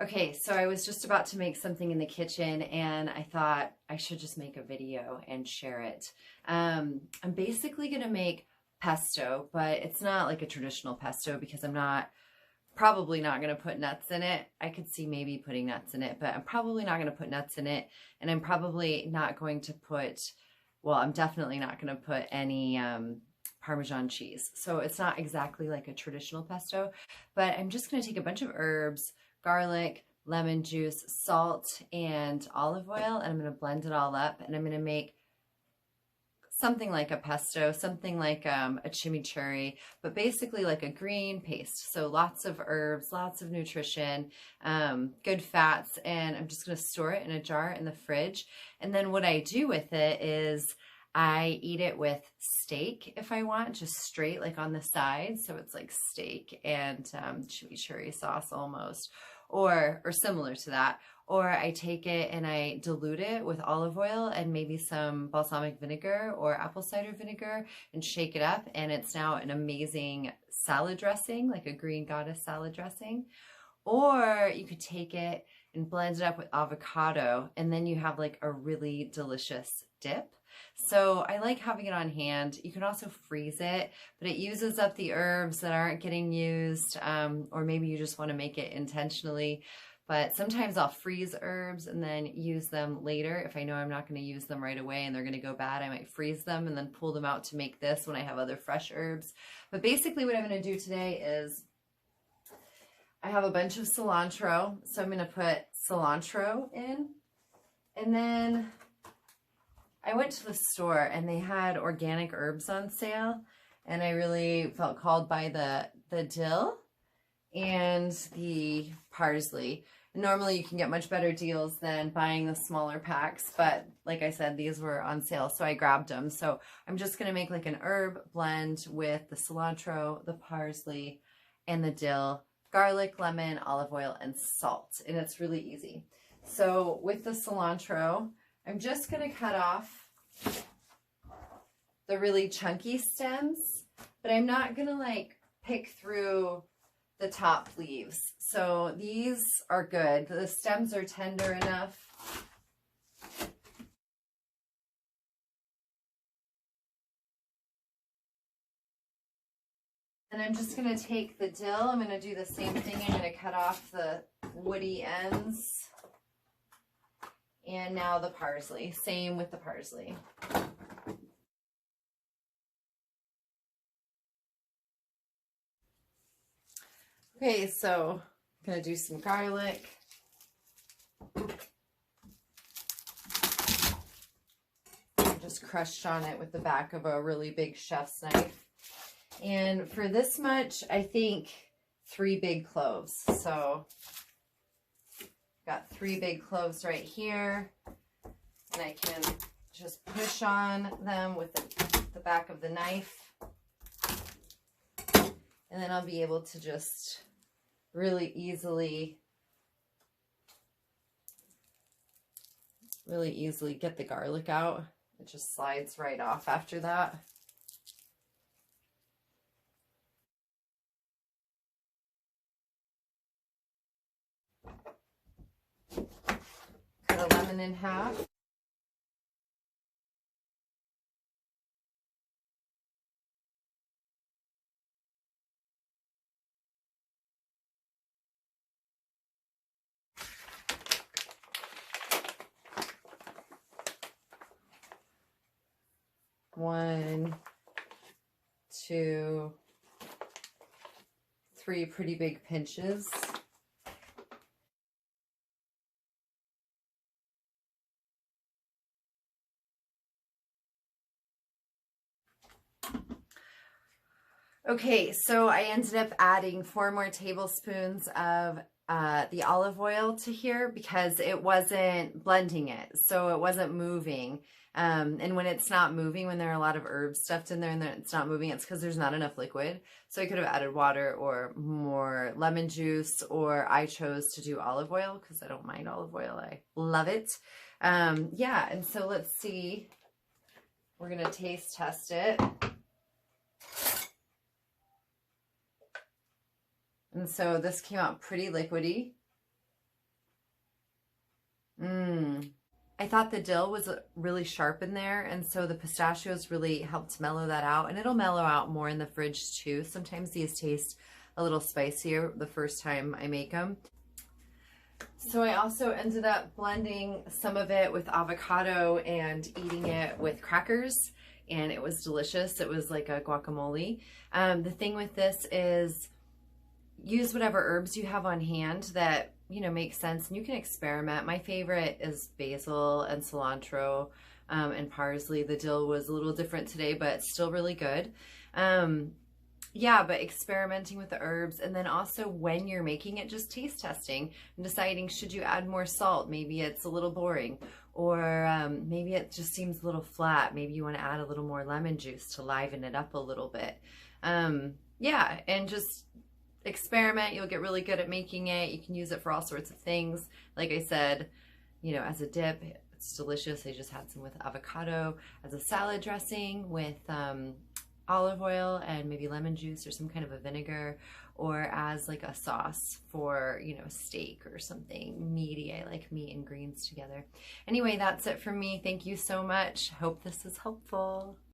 Okay, so I was just about to make something in the kitchen and I thought I should just make a video and share it. I'm basically gonna make pesto, but it's not like a traditional pesto because probably not gonna put nuts in it. I could see maybe putting nuts in it, but I'm probably not gonna put nuts in it. And I'm probably not going to put, well, I'm definitely not gonna put any Parmesan cheese. So it's not exactly like a traditional pesto, but I'm just gonna take a bunch of herbs, garlic, lemon juice, salt, and olive oil, and I'm going to blend it all up, and I'm going to make something like a pesto, something like a chimichurri, but basically like a green paste. So lots of herbs, lots of nutrition, good fats, and I'm just going to store it in a jar in the fridge. And then what I do with it is I eat it with steak if I want, just straight like on the side. So it's like steak and chimichurri sauce almost, or similar to that. Or I take it and I dilute it with olive oil and maybe some balsamic vinegar or apple cider vinegar and shake it up. And it's now an amazing salad dressing, like a green goddess salad dressing. Or you could take it and blend it up with avocado, and then you have like a really delicious dip. So I like having it on hand. You can also freeze it, but it uses up the herbs that aren't getting used, or maybe you just want to make it intentionally. But sometimes I'll freeze herbs and then use them later. If I know I'm not going to use them right away and they're going to go bad, I might freeze them and then pull them out to make this when I have other fresh herbs. But basically what I'm going to do today is I have a bunch of cilantro, so I'm going to put cilantro in. And then I went to the store and they had organic herbs on sale, and I really felt called by the dill and the parsley. Normally you can get much better deals than buying the smaller packs, but like I said, these were on sale, so I grabbed them. So I'm just going to make like an herb blend with the cilantro, the parsley, and the dill, garlic, lemon, olive oil, and salt, and it's really easy. So with the cilantro, I'm just going to cut off the really chunky stems, but I'm not going to like pick through the top leaves. So these are good. The stems are tender enough. And I'm just going to take the dill. I'm going to do the same thing. I'm going to cut off the woody ends. And now the parsley. Same with the parsley. Okay, so I'm going to do some garlic. I just crushed on it with the back of a really big chef's knife. And for this much, I think 3 big cloves. So got 3 big cloves right here. And I can just push on them with the back of the knife. And then I'll be able to just really easily get the garlic out. It just slides right off after that. Cut a lemon in half. One, 2, 3 pretty big pinches. Okay, so I ended up adding 4 more tablespoons of the olive oil to here because it wasn't blending it, so it wasn't moving. And when it's not moving, when there are a lot of herbs stuffed in there and it's not moving, it's because there's not enough liquid. So I could have added water or more lemon juice, or I chose to do olive oil because I don't mind olive oil. I love it. Yeah, and so let's see. We're going to taste test it. And so this came out pretty liquidy. Mmm. I thought the dill was really sharp in there, and so the pistachios really helped mellow that out, and it'll mellow out more in the fridge too. Sometimes these taste a little spicier the first time I make them. So I also ended up blending some of it with avocado and eating it with crackers, and it was delicious. It was like a guacamole. The thing with this is use whatever herbs you have on hand that, you know, make sense, and you can experiment. My favorite is basil and cilantro and parsley. The dill was a little different today, but still really good. Yeah, but experimenting with the herbs, and then also when you're making it, just taste testing and deciding, should you add more salt? Maybe it's a little boring, or maybe it just seems a little flat. Maybe you want to add a little more lemon juice to liven it up a little bit. Yeah, and just experiment. You'll get really good at making it. You can use it for all sorts of things. Like I said, you know, as a dip, it's delicious. I just had some with avocado, as a salad dressing with olive oil and maybe lemon juice or some kind of a vinegar, or as like a sauce for, you know, steak or something meaty. I like meat and greens together. Anyway, that's it for me. Thank you so much. Hope this is helpful.